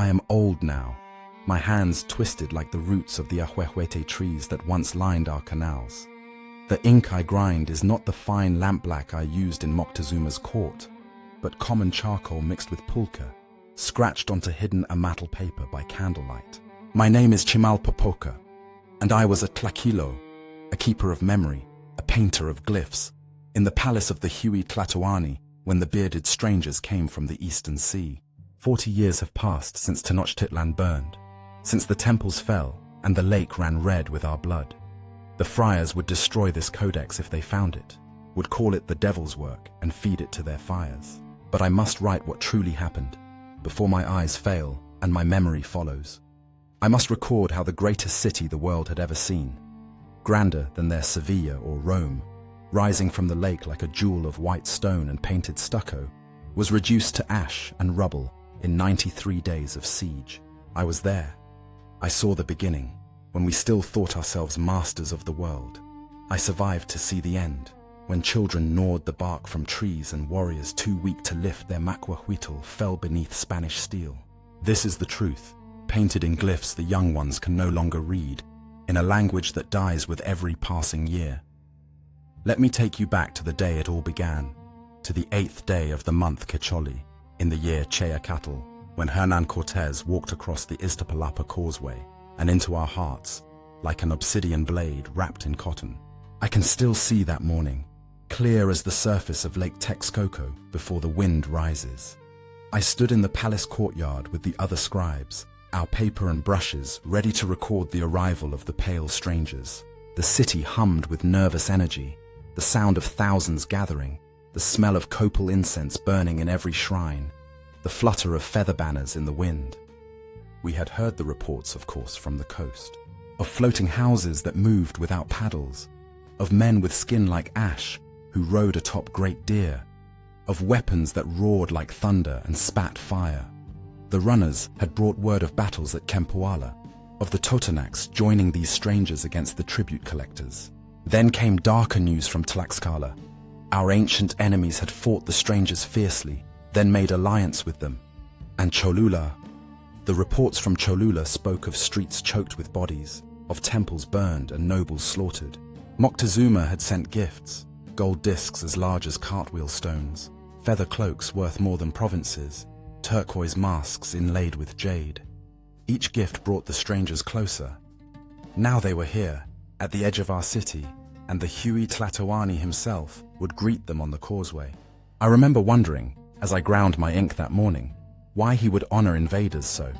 I am old now, my hands twisted like the roots of the ahuehuete trees that once lined our canals. The ink I grind is not the fine lampblack I used in Moctezuma's court, but common charcoal mixed with pulque, scratched onto hidden amate paper by candlelight. My name is Chimalpopoca, and I was a tlaquilo, a keeper of memory, a painter of glyphs, in the palace of the Huey Tlatoani when the bearded strangers came from the eastern sea. 40 years have passed since Tenochtitlan burned, since the temples fell and the lake ran red with our blood. The friars would destroy this codex if they found it, would call it the devil's work and feed it to their fires. But I must write what truly happened, before my eyes fail and my memory follows. I must record how the greatest city the world had ever seen, grander than their Sevilla or Rome, rising from the lake like a jewel of white stone and painted stucco, was reduced to ash and rubble in 93 days of siege. I was there. I saw the beginning, when we still thought ourselves masters of the world. I survived to see the end, when children gnawed the bark from trees and warriors too weak to lift their macuahuitl fell beneath Spanish steel. This is the truth, painted in glyphs the young ones can no longer read, in a language that dies with every passing year. Let me take you back to the day it all began, to the 8th day of the month Quecholi, in the year Toxcatl, when Hernan Cortez walked across the Iztapalapa Causeway and into our hearts, like an obsidian blade wrapped in cotton. I can still see that morning, clear as the surface of Lake Texcoco before the wind rises. I stood in the palace courtyard with the other scribes, our paper and brushes ready to record the arrival of the pale strangers. The city hummed with nervous energy, the sound of thousands gathering, the smell of copal incense burning in every shrine, the flutter of feather banners in the wind. We had heard the reports, of course, from the coast, of floating houses that moved without paddles, of men with skin like ash who rode atop great deer, of weapons that roared like thunder and spat fire. The runners had brought word of battles at Kempoala, of the Totonacs joining these strangers against the tribute collectors. Then came darker news from Tlaxcala. Our ancient enemies had fought the strangers fiercely, then made alliance with them. And Cholula. The reports from Cholula spoke of streets choked with bodies, of temples burned and nobles slaughtered. Moctezuma had sent gifts, gold discs as large as cartwheel stones, feather cloaks worth more than provinces, turquoise masks inlaid with jade. Each gift brought the strangers closer. Now they were here, at the edge of our city, and the Huey Tlatoani himself would greet them on the causeway. I remember wondering, as I ground my ink that morning, why he would honor invaders so.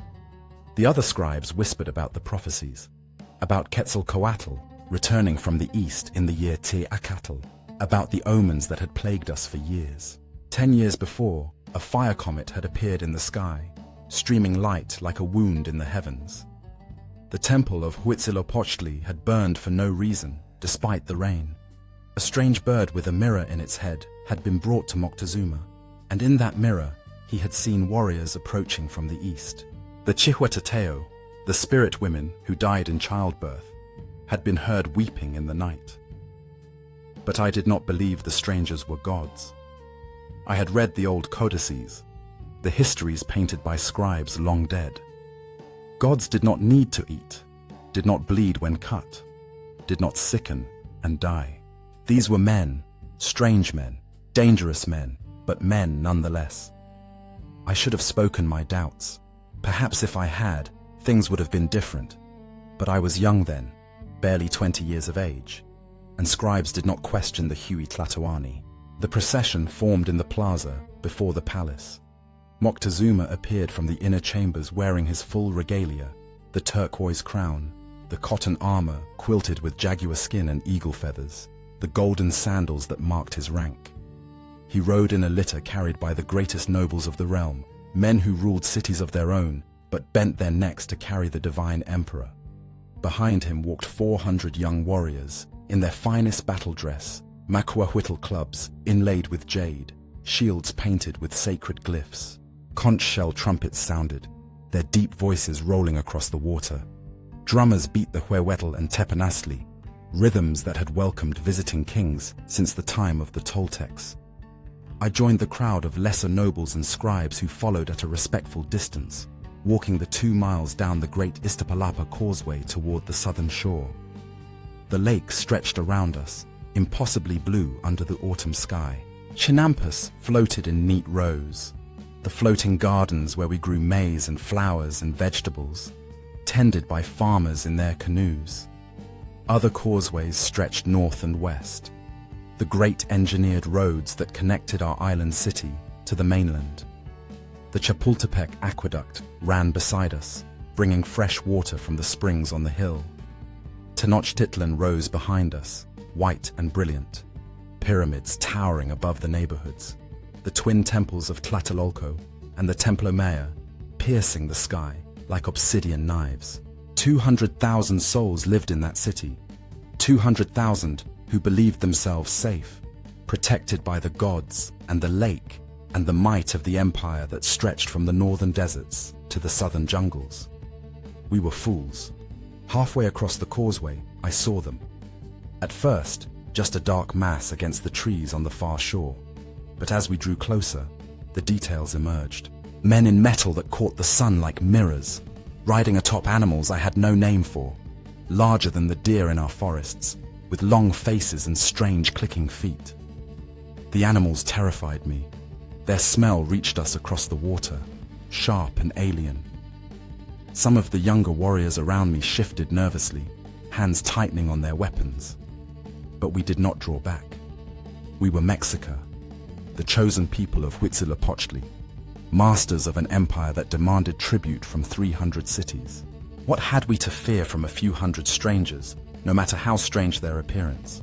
The other scribes whispered about the prophecies, about Quetzalcoatl returning from the east in the year Toxcatl, about the omens that had plagued us for years. 10 years before, a fire comet had appeared in the sky, streaming light like a wound in the heavens. The temple of Huitzilopochtli had burned for no reason, despite the rain. A strange bird with a mirror in its head had been brought to Moctezuma, and in that mirror he had seen warriors approaching from the east. The Chihueteteo, the spirit women who died in childbirth, had been heard weeping in the night. But I did not believe the strangers were gods. I had read the old codices, the histories painted by scribes long dead. Gods did not need to eat, did not bleed when cut, did not sicken and die. These were men, strange men, dangerous men, but men nonetheless. I should have spoken my doubts. Perhaps if I had, things would have been different. But I was young then, barely 20 years of age, and scribes did not question the Huey Tlatoani. The procession formed in the plaza before the palace. Moctezuma appeared from the inner chambers wearing his full regalia, the turquoise crown, the cotton armor quilted with jaguar skin and eagle feathers, the golden sandals that marked his rank. He rode in a litter carried by the greatest nobles of the realm, men who ruled cities of their own, but bent their necks to carry the divine emperor. Behind him walked 400 young warriors, in their finest battle dress, macuahuitl clubs inlaid with jade, shields painted with sacred glyphs. Conch shell trumpets sounded, their deep voices rolling across the water. Drummers beat the huehuetl and tepanastli, rhythms that had welcomed visiting kings since the time of the Toltecs. I joined the crowd of lesser nobles and scribes who followed at a respectful distance. walking the 2 miles down the great Iztapalapa Causeway toward the southern shore. The lake stretched around us, impossibly blue under the autumn sky. Chinampas floated in neat rows. The floating gardens where we grew maize and flowers and vegetables, tended by farmers in their canoes. Other causeways stretched north and west, the great engineered roads that connected our island city to the mainland. The Chapultepec aqueduct ran beside us, bringing fresh water from the springs on the hill. Tenochtitlan rose behind us, white and brilliant, pyramids towering above the neighborhoods, the twin temples of Tlatelolco and the Templo Mayor piercing the sky like obsidian knives. 200,000 souls lived in that city, 200,000 who believed themselves safe, protected by the gods and the lake and the might of the empire that stretched from the northern deserts to the southern jungles. We were fools. Halfway across the causeway, I saw them. At first, just a dark mass against the trees on the far shore. But as we drew closer, the details emerged. Men in metal that caught the sun like mirrors, riding atop animals I had no name for, larger than the deer in our forests, with long faces and strange clicking feet. The animals terrified me. Their smell reached us across the water, sharp and alien. Some of the younger warriors around me shifted nervously, hands tightening on their weapons. But we did not draw back. We were Mexica, the chosen people of Huitzilopochtli, masters of an empire that demanded tribute from 300 cities. What had we to fear from a few hundred strangers, no matter how strange their appearance?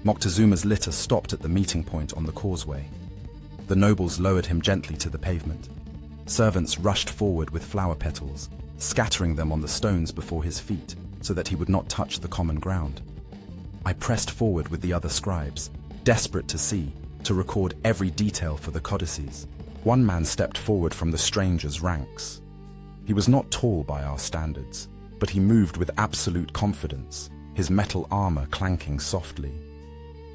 Moctezuma's litter stopped at the meeting point on the causeway. The nobles lowered him gently to the pavement. Servants rushed forward with flower petals, scattering them on the stones before his feet so that he would not touch the common ground. I pressed forward with the other scribes, desperate to see, to record every detail for the codices. One man stepped forward from the strangers' ranks. He was not tall by our standards, but he moved with absolute confidence, his metal armor clanking softly.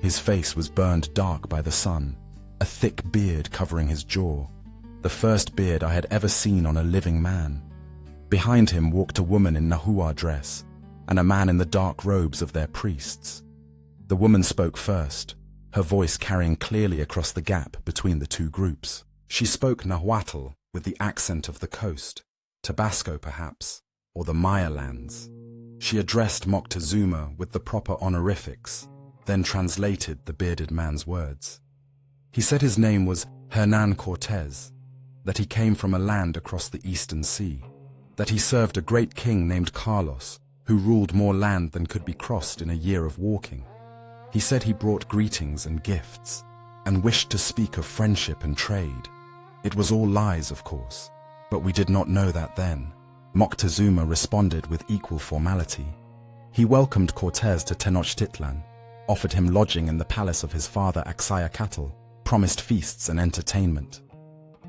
His face was burned dark by the sun, a thick beard covering his jaw, the first beard I had ever seen on a living man. Behind him walked a woman in Nahua dress, and a man in the dark robes of their priests. The woman spoke first, her voice carrying clearly across the gap between the two groups. She spoke Nahuatl with the accent of the coast, Tabasco perhaps, or the Maya lands. She addressed Moctezuma with the proper honorifics, then translated the bearded man's words. He said his name was Hernan Cortez, that he came from a land across the eastern sea, that he served a great king named Carlos, who ruled more land than could be crossed in a year of walking. He said he brought greetings and gifts, and wished to speak of friendship and trade. It was all lies, of course, but we did not know that then. Moctezuma responded with equal formality. He welcomed Cortez to Tenochtitlan, offered him lodging in the palace of his father Axayacatl, promised feasts and entertainment.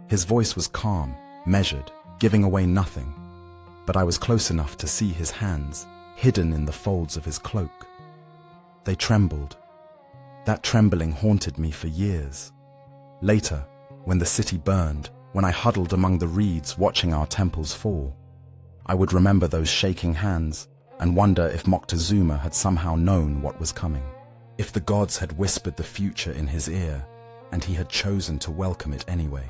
His voice was calm, measured, giving away nothing, but I was close enough to see his hands, hidden in the folds of his cloak. They trembled. That trembling haunted me for years. Later, when the city burned, when I huddled among the reeds watching our temples fall, I would remember those shaking hands and wonder if Moctezuma had somehow known what was coming, if the gods had whispered the future in his ear and he had chosen to welcome it anyway.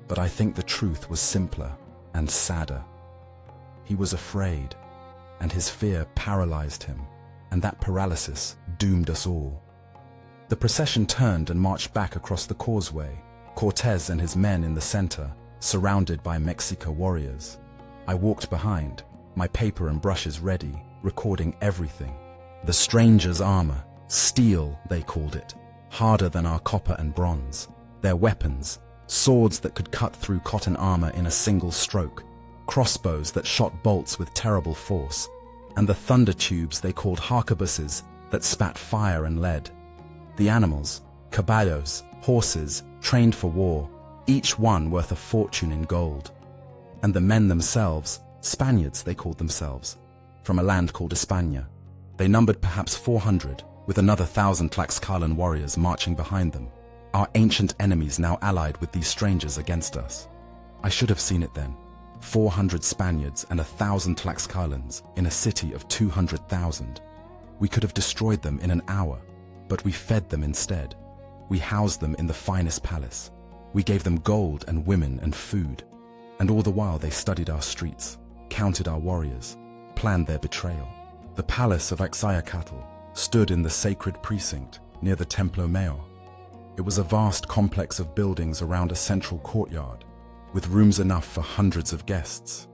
But I think the truth was simpler and sadder. He was afraid, and his fear paralyzed him, and that paralysis doomed us all. The procession turned and marched back across the causeway, Cortez and his men in the center, surrounded by Mexica warriors. I walked behind, my paper and brushes ready, recording everything. The stranger's armor, steel they called it, harder than our copper and bronze. Their weapons, swords that could cut through cotton armor in a single stroke, crossbows that shot bolts with terrible force, and the thunder tubes they called harquebuses that spat fire and lead. The animals, caballos, horses, trained for war, each one worth a fortune in gold. And the men themselves, Spaniards they called themselves, from a land called España. They numbered perhaps 400, with another 1,000 Tlaxcalan warriors marching behind them, our ancient enemies now allied with these strangers against us. I should have seen it then. 400 Spaniards and 1,000 Tlaxcalans in a city of 200,000. We could have destroyed them in an hour, but we fed them instead. We housed them in the finest palace. We gave them gold and women and food. And all the while they studied our streets, counted our warriors, planned their betrayal. The Palace of Toxcatl stood in the sacred precinct near the Templo Mayor. It was a vast complex of buildings around a central courtyard, with rooms enough for hundreds of guests.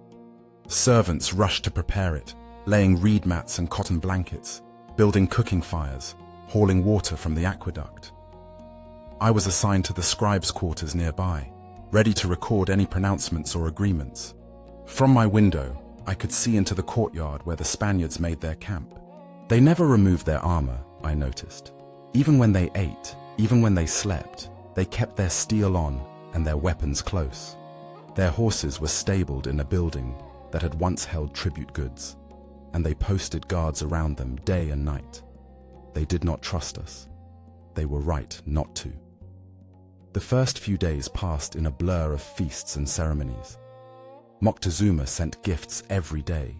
Servants rushed to prepare it, laying reed mats and cotton blankets, building cooking fires, hauling water from the aqueduct. I was assigned to the scribe's quarters nearby, ready to record any pronouncements or agreements. From my window, I could see into the courtyard where the Spaniards made their camp. They never removed their armor, I noticed. Even when they ate, even when they slept, they kept their steel on and their weapons close. Their horses were stabled in a building that had once held tribute goods, and they posted guards around them day and night. They did not trust us. They were right not to. The first few days passed in a blur of feasts and ceremonies. Moctezuma sent gifts every day.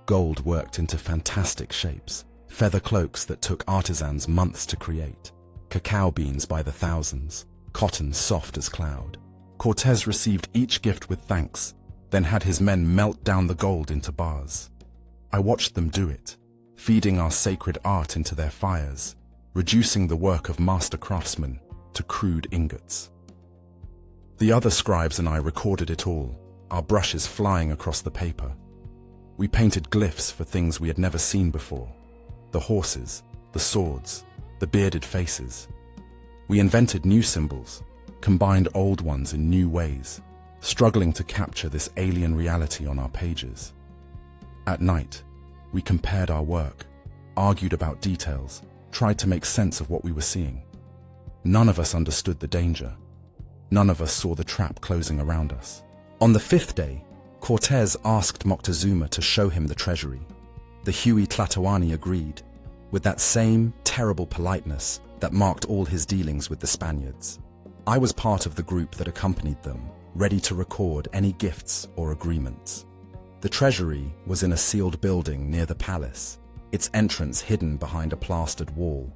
Gold worked into fantastic shapes, feather cloaks that took artisans months to create, cacao beans by the thousands, cotton soft as cloud. Cortez received each gift with thanks, then had his men melt down the gold into bars. I watched them do it, feeding our sacred art into their fires, reducing the work of master craftsmen to crude ingots. The other scribes and I recorded it all, our brushes flying across the paper. We painted glyphs for things we had never seen before: the horses, the swords, the bearded faces. We invented new symbols, combined old ones in new ways, struggling to capture this alien reality on our pages. At night, we compared our work, argued about details, tried to make sense of what we were seeing. None of us understood the danger. None of us saw the trap closing around us. On the 5th day, Cortez asked Moctezuma to show him the treasury. The Huey Tlatoani agreed, with that same terrible politeness that marked all his dealings with the Spaniards. I was part of the group that accompanied them, ready to record any gifts or agreements. The treasury was in a sealed building near the palace, its entrance hidden behind a plastered wall.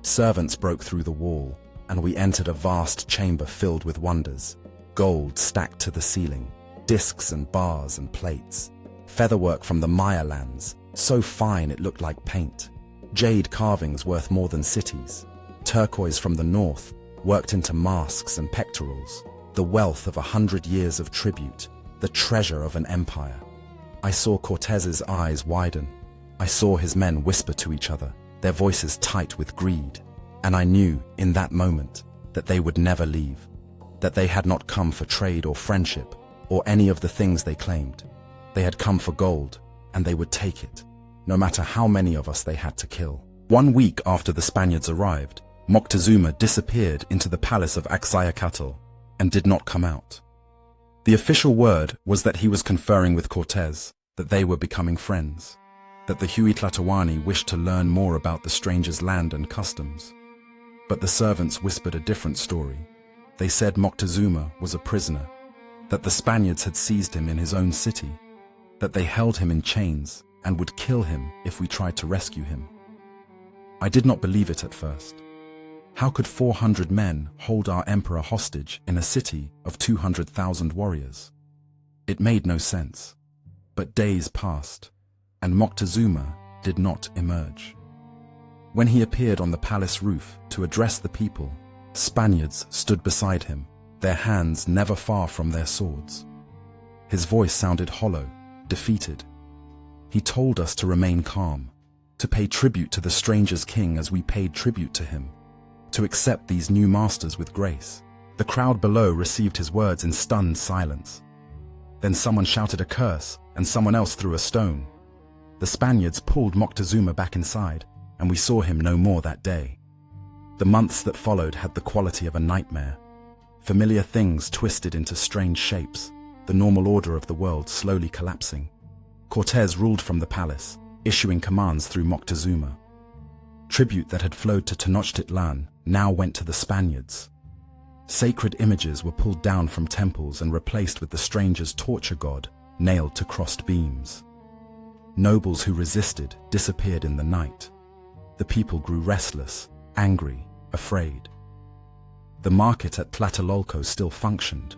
Servants broke through the wall, and we entered a vast chamber filled with wonders: gold stacked to the ceiling, discs and bars and plates, featherwork from the Maya lands, so fine it looked like paint, jade carvings worth more than cities, turquoise from the north, worked into masks and pectorals, the wealth of 100 years of tribute, the treasure of an empire. I saw Cortez's eyes widen. I saw his men whisper to each other, their voices tight with greed, and I knew in that moment that they would never leave, that they had not come for trade or friendship or any of the things they claimed. They had come for gold, and they would take it, no matter how many of us they had to kill. 1 week after the Spaniards arrived, Moctezuma disappeared into the Palace of Toxcatl and did not come out. The official word was that he was conferring with Cortez, that they were becoming friends, that the Huey Tlatoani wished to learn more about the stranger's land and customs. But the servants whispered a different story. They said Moctezuma was a prisoner, that the Spaniards had seized him in his own city, that they held him in chains and would kill him if we tried to rescue him. I did not believe it at first. How could 400 men hold our emperor hostage in a city of 200,000 warriors? It made no sense. But days passed, and Moctezuma did not emerge. When he appeared on the palace roof to address the people, Spaniards stood beside him, their hands never far from their swords. His voice sounded hollow, defeated. He told us to remain calm, to pay tribute to the stranger's king as we paid tribute to him, to accept these new masters with grace. The crowd below received his words in stunned silence. Then someone shouted a curse, and someone else threw a stone. The Spaniards pulled Moctezuma back inside, and we saw him no more that day. The months that followed had the quality of a nightmare. Familiar things twisted into strange shapes, the normal order of the world slowly collapsing. Cortez ruled from the palace, issuing commands through Moctezuma. Tribute that had flowed to Tenochtitlan now went to the Spaniards. Sacred images were pulled down from temples and replaced with the stranger's torture god, nailed to crossed beams. Nobles who resisted disappeared in the night. The people grew restless, angry, afraid. The market at Tlatelolco still functioned,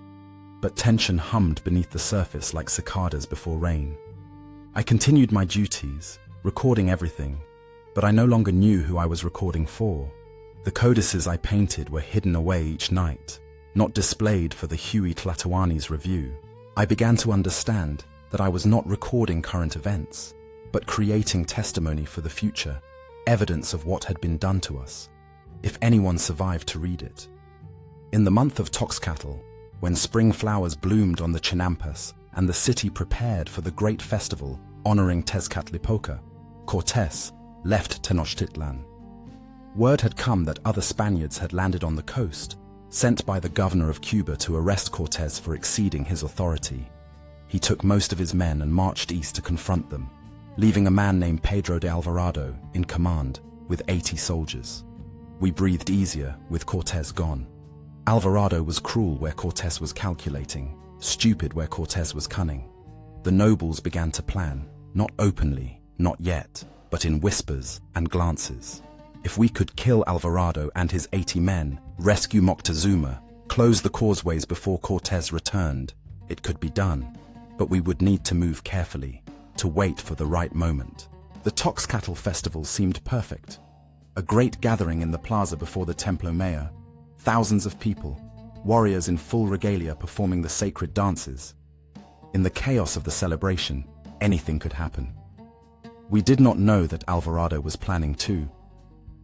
but tension hummed beneath the surface like cicadas before rain. I continued my duties, recording everything, but I no longer knew who I was recording for. The codices I painted were hidden away each night, not displayed for the Huey Tlatoani's review. I began to understand that I was not recording current events, but creating testimony for the future, evidence of what had been done to us, if anyone survived to read it. In the month of Toxcatl, when spring flowers bloomed on the Chinampas and the city prepared for the great festival honoring Tezcatlipoca, Cortés left Tenochtitlan. Word had come that other Spaniards had landed on the coast, sent by the governor of Cuba to arrest Cortés for exceeding his authority. He took most of his men and marched east to confront them, leaving a man named Pedro de Alvarado in command with 80 soldiers. We breathed easier with Cortés gone. Alvarado was cruel where Cortés was calculating, stupid where Cortés was cunning. The nobles began to plan, not openly, not yet, but in whispers and glances. If we could kill Alvarado and his 80 men, rescue Moctezuma, close the causeways before Cortés returned, it could be done. But we would need to move carefully, to wait for the right moment. The Toxcatl festival seemed perfect. A great gathering in the plaza before the Templo Mayor, thousands of people, warriors in full regalia performing the sacred dances. In the chaos of the celebration, anything could happen. We did not know that Alvarado was planning too.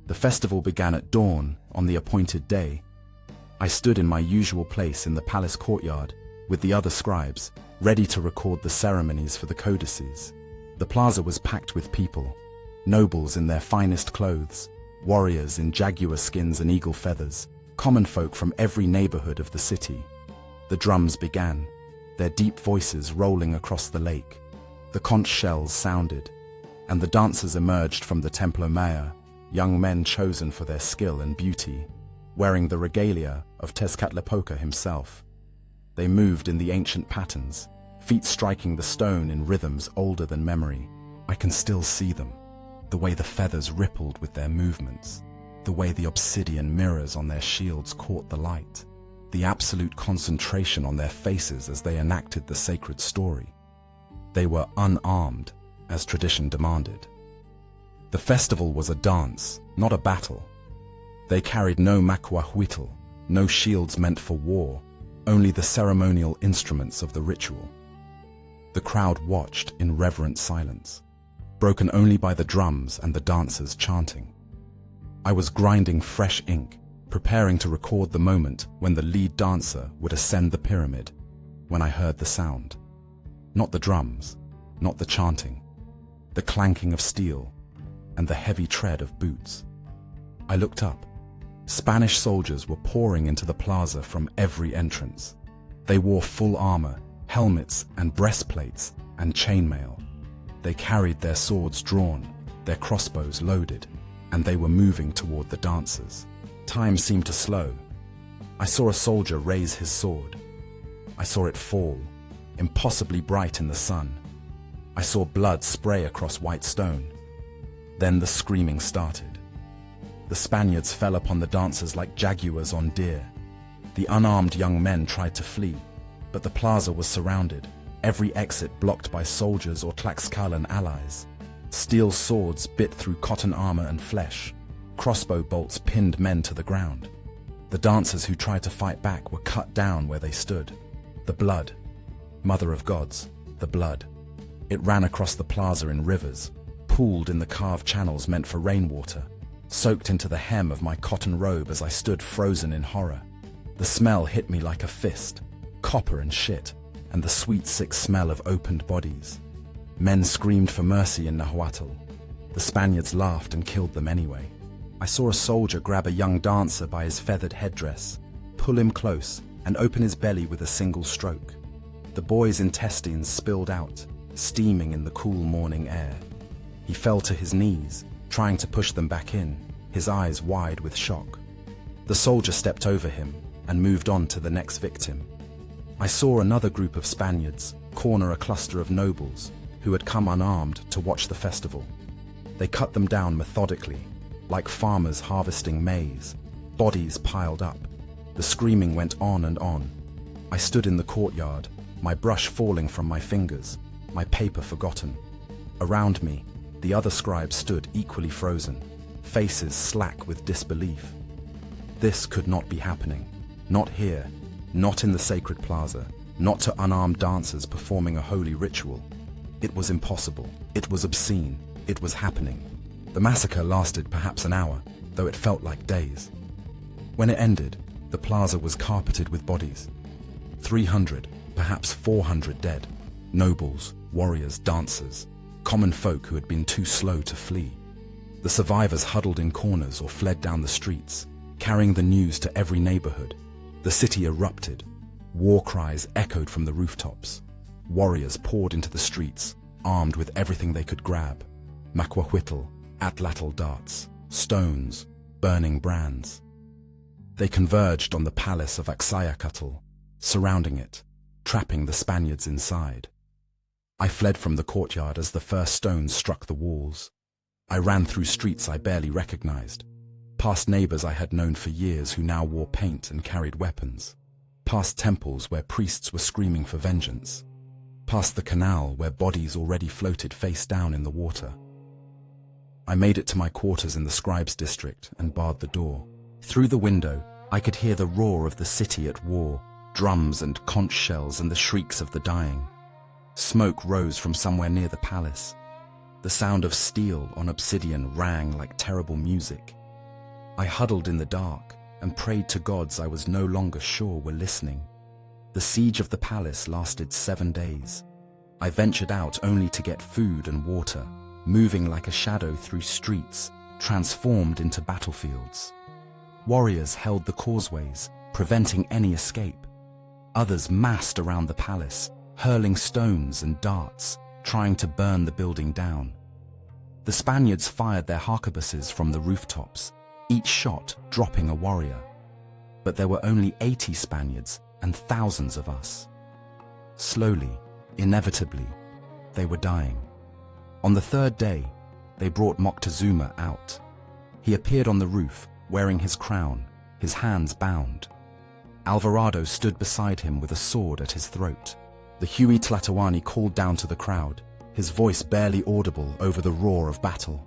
The festival began at dawn on the appointed day. I stood in my usual place in the palace courtyard with the other scribes, ready to record the ceremonies for the codices. The plaza was packed with people, nobles in their finest clothes, warriors in jaguar skins and eagle feathers, common folk from every neighborhood of the city. The drums began, their deep voices rolling across the lake. The conch shells sounded, and the dancers emerged from the Templo Mayor, young men chosen for their skill and beauty, wearing the regalia of Tezcatlipoca himself. They moved in the ancient patterns, feet striking the stone in rhythms older than memory. I can still see them, the way the feathers rippled with their movements, the way the obsidian mirrors on their shields caught the light, the absolute concentration on their faces as they enacted the sacred story. They were unarmed, as tradition demanded. The festival was a dance, not a battle. They carried no macuahuitl, no shields meant for war, only the ceremonial instruments of the ritual. The crowd watched in reverent silence, broken only by the drums and the dancers chanting. I was grinding fresh ink, preparing to record the moment when the lead dancer would ascend the pyramid, when I heard the sound. Not the drums, not the chanting, the clanking of steel, and the heavy tread of boots. I looked up. Spanish soldiers were pouring into the plaza from every entrance. They wore full armor, helmets and breastplates, and chainmail. They carried their swords drawn, their crossbows loaded, and they were moving toward the dancers. Time seemed to slow. I saw a soldier raise his sword. I saw it fall, impossibly bright in the sun. I saw blood spray across white stone. Then the screaming started. The Spaniards fell upon the dancers like jaguars on deer. The unarmed young men tried to flee, but the plaza was surrounded, every exit blocked by soldiers or Tlaxcalan allies. Steel swords bit through cotton armor and flesh. Crossbow bolts pinned men to the ground. The dancers who tried to fight back were cut down where they stood. The blood, mother of gods, the blood. It ran across the plaza in rivers, pooled in the carved channels meant for rainwater, soaked into the hem of my cotton robe as I stood frozen in horror. The smell hit me like a fist, copper and shit, and the sweet sick smell of opened bodies. Men screamed for mercy in Nahuatl. The Spaniards laughed and killed them anyway. I saw a soldier grab a young dancer by his feathered headdress, pull him close, and open his belly with a single stroke. The boy's intestines spilled out, steaming in the cool morning air. He fell to his knees, trying to push them back in, his eyes wide with shock. The soldier stepped over him, and moved on to the next victim. I saw another group of Spaniards corner a cluster of nobles who had come unarmed to watch the festival. They cut them down methodically, like farmers harvesting maize, bodies piled up. The screaming went on and on. I stood in the courtyard, my brush falling from my fingers, my paper forgotten. Around me, the other scribes stood equally frozen, faces slack with disbelief. This could not be happening. Not here, not in the sacred plaza, not to unarmed dancers performing a holy ritual. It was impossible. It was obscene. It was happening. The massacre lasted perhaps an hour, though it felt like days. When it ended, the plaza was carpeted with bodies. 300, perhaps 400 dead. Nobles, warriors, dancers, common folk who had been too slow to flee. The survivors huddled in corners or fled down the streets, carrying the news to every neighborhood. The city erupted. War cries echoed from the rooftops. Warriors poured into the streets, armed with everything they could grab. Macuahuitl, atlatl darts, stones, burning brands. They converged on the palace of Toxcatl, surrounding it, trapping the Spaniards inside. I fled from the courtyard as the first stones struck the walls. I ran through streets I barely recognized, past neighbors I had known for years who now wore paint and carried weapons, past temples where priests were screaming for vengeance, past the canal where bodies already floated face down in the water. I made it to my quarters in the Scribe's district and barred the door. Through the window, I could hear the roar of the city at war, drums and conch shells and the shrieks of the dying. Smoke rose from somewhere near the palace. The sound of steel on obsidian rang like terrible music. I huddled in the dark and prayed to gods I was no longer sure were listening. The siege of the palace lasted 7 days. I ventured out only to get food and water, moving like a shadow through streets, transformed into battlefields. Warriors held the causeways, preventing any escape. Others massed around the palace, hurling stones and darts, trying to burn the building down. The Spaniards fired their harquebuses from the rooftops, each shot dropping a warrior. But there were only 80 Spaniards and thousands of us. Slowly, inevitably, they were dying. On the 3rd day, they brought Moctezuma out. He appeared on the roof, wearing his crown, his hands bound. Alvarado stood beside him with a sword at his throat. The Huey Tlatoani called down to the crowd, his voice barely audible over the roar of battle.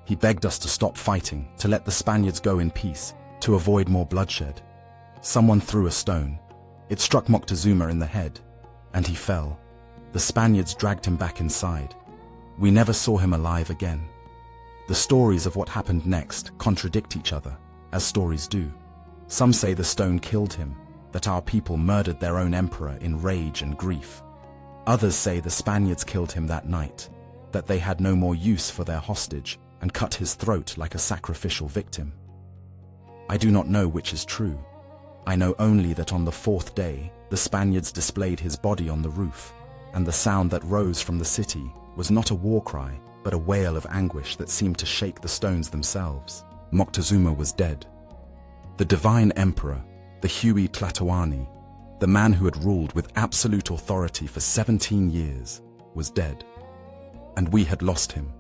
He begged us to stop fighting, to let the Spaniards go in peace, to avoid more bloodshed. Someone threw a stone. It struck Moctezuma in the head, and he fell. The Spaniards dragged him back inside. We never saw him alive again. The stories of what happened next contradict each other, as stories do. Some say the stone killed him, that our people murdered their own emperor in rage and grief. Others say the Spaniards killed him that night, that they had no more use for their hostage and cut his throat like a sacrificial victim. I do not know which is true. I know only that on the 4th day, the Spaniards displayed his body on the roof, and the sound that rose from the city was not a war cry, but a wail of anguish that seemed to shake the stones themselves. Moctezuma was dead. The divine emperor, the Huey Tlatoani, the man who had ruled with absolute authority for 17 years, was dead. And we had lost him.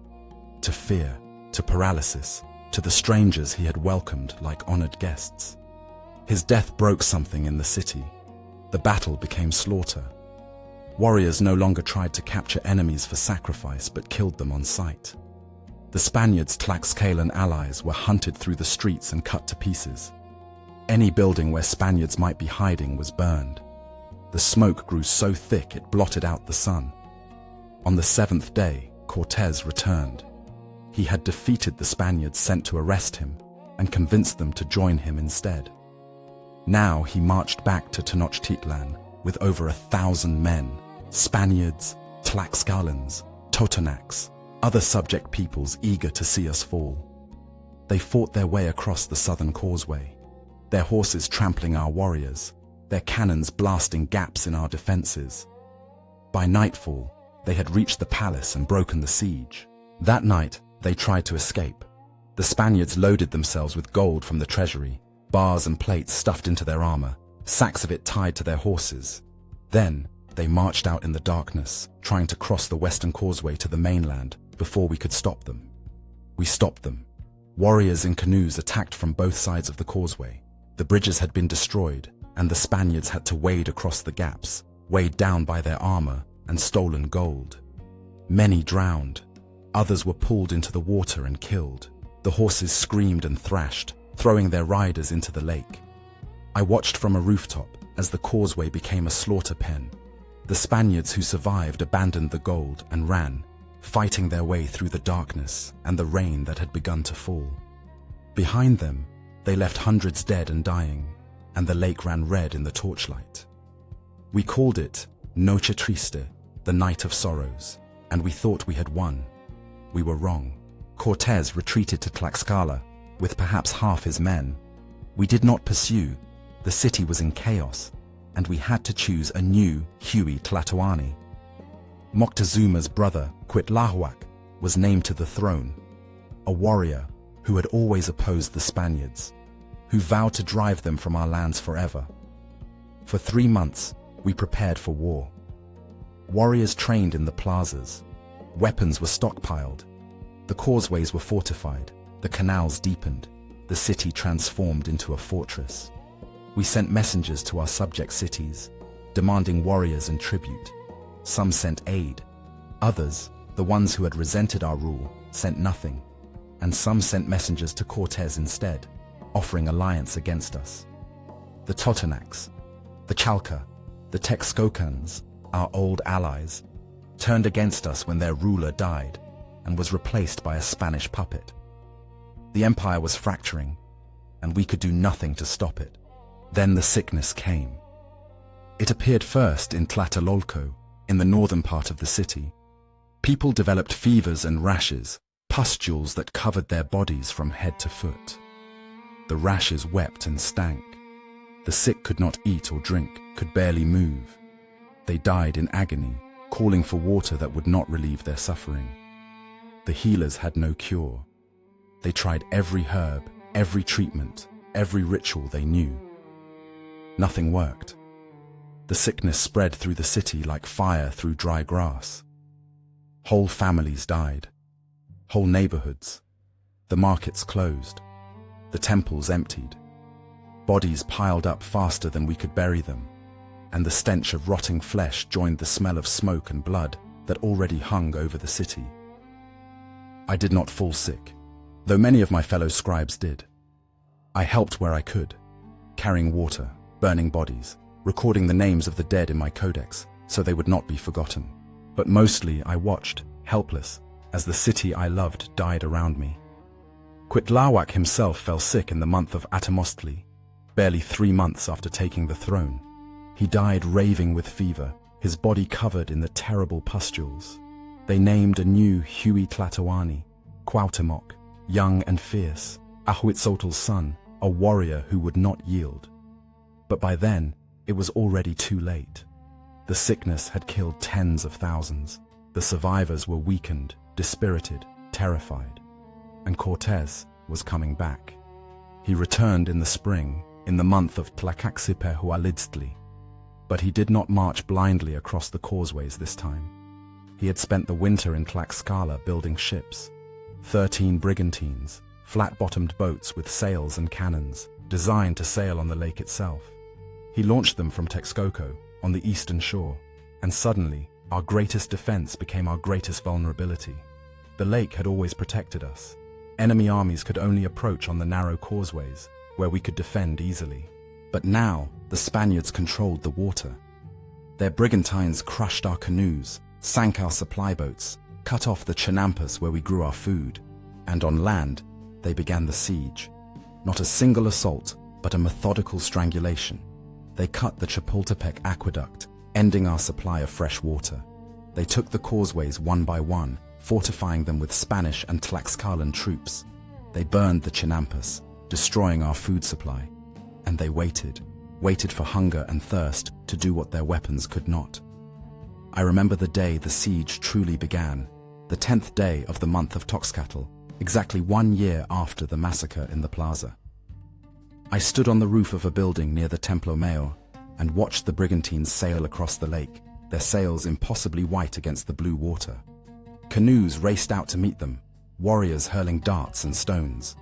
To fear, to paralysis, to the strangers he had welcomed like honored guests. His death broke something in the city. The battle became slaughter. Warriors no longer tried to capture enemies for sacrifice, but killed them on sight. The Spaniards' Tlaxcalan allies were hunted through the streets and cut to pieces. Any building where Spaniards might be hiding was burned. The smoke grew so thick it blotted out the sun. On the 7th day, Cortés returned. He had defeated the Spaniards sent to arrest him and convinced them to join him instead. Now he marched back to Tenochtitlan with over 1,000 men, Spaniards, Tlaxcalans, Totonacs, other subject peoples eager to see us fall. They fought their way across the southern causeway, their horses trampling our warriors, their cannons blasting gaps in our defenses. By nightfall, they had reached the palace and broken the siege. That night, they tried to escape. The Spaniards loaded themselves with gold from the treasury, bars and plates stuffed into their armor, sacks of it tied to their horses. Then, they marched out in the darkness, trying to cross the western causeway to the mainland before we could stop them. We stopped them. Warriors in canoes attacked from both sides of the causeway. The bridges had been destroyed, and the Spaniards had to wade across the gaps, weighed down by their armor and stolen gold. Many drowned. Others were pulled into the water and killed. The horses screamed and thrashed, throwing their riders into the lake. I watched from a rooftop as the causeway became a slaughter pen. The Spaniards who survived abandoned the gold and ran, fighting their way through the darkness and the rain that had begun to fall. Behind them, they left hundreds dead and dying, and the lake ran red in the torchlight. We called it Noche Triste, the Night of Sorrows, and we thought we had won. We were wrong. Cortés retreated to Tlaxcala with perhaps half his men. We did not pursue. The city was in chaos, and we had to choose a new Huey Tlatoani. Moctezuma's brother, Cuitlahuac, was named to the throne, a warrior who had always opposed the Spaniards, who vowed to drive them from our lands forever. For 3 months, we prepared for war. Warriors trained in the plazas. Weapons were stockpiled. The causeways were fortified, the canals deepened, the city transformed into a fortress. We sent messengers to our subject cities, demanding warriors and tribute. Some sent aid. Others, the ones who had resented our rule, sent nothing. And some sent messengers to Cortés instead, offering alliance against us. The Totonacs, the Chalca, the Texcocans, our old allies, turned against us when their ruler died and was replaced by a Spanish puppet. The empire was fracturing, and we could do nothing to stop it. Then the sickness came. It appeared first in Tlatelolco, in the northern part of the city. People developed fevers and rashes, pustules that covered their bodies from head to foot. The rashes wept and stank. The sick could not eat or drink, could barely move. They died in agony, calling for water that would not relieve their suffering. The healers had no cure. They tried every herb, every treatment, every ritual they knew. Nothing worked. The sickness spread through the city like fire through dry grass. Whole families died. Whole neighborhoods. The markets closed. The temples emptied. Bodies piled up faster than we could bury them, and the stench of rotting flesh joined the smell of smoke and blood that already hung over the city. I did not fall sick, though many of my fellow scribes did. I helped where I could, carrying water, burning bodies, recording the names of the dead in my codex so they would not be forgotten. But mostly I watched, helpless, as the city I loved died around me. Cuitlahuac himself fell sick in the month of Atamostli, barely 3 months after taking the throne. He died raving with fever, his body covered in the terrible pustules. They named a new Huey Tlatoani, Cuauhtemoc, young and fierce, Ahuitzotli's son, a warrior who would not yield. But by then, it was already too late. The sickness had killed tens of thousands. The survivors were weakened, dispirited, terrified. And Cortés was coming back. He returned in the spring, in the month of Tlacaxipehualitztli. But he did not march blindly across the causeways this time. He had spent the winter in Tlaxcala building ships. 13 brigantines, flat-bottomed boats with sails and cannons, designed to sail on the lake itself. He launched them from Texcoco, on the eastern shore, and suddenly, our greatest defense became our greatest vulnerability. The lake had always protected us. Enemy armies could only approach on the narrow causeways, where we could defend easily. But now, the Spaniards controlled the water. Their brigantines crushed our canoes, sank our supply boats, cut off the chinampas where we grew our food, and on land, they began the siege. Not a single assault, but a methodical strangulation. They cut the Chapultepec aqueduct, ending our supply of fresh water. They took the causeways one by one, fortifying them with Spanish and Tlaxcalan troops. They burned the chinampas, destroying our food supply. And they waited for hunger and thirst to do what their weapons could not. I remember the day the siege truly began, the 10th day of the month of Toxcatl, exactly 1 year after the massacre in the plaza. I stood on the roof of a building near the Templo Mayor and watched the brigantines sail across the lake, their sails impossibly white against the blue water. Canoes raced out to meet them, warriors hurling darts and stones.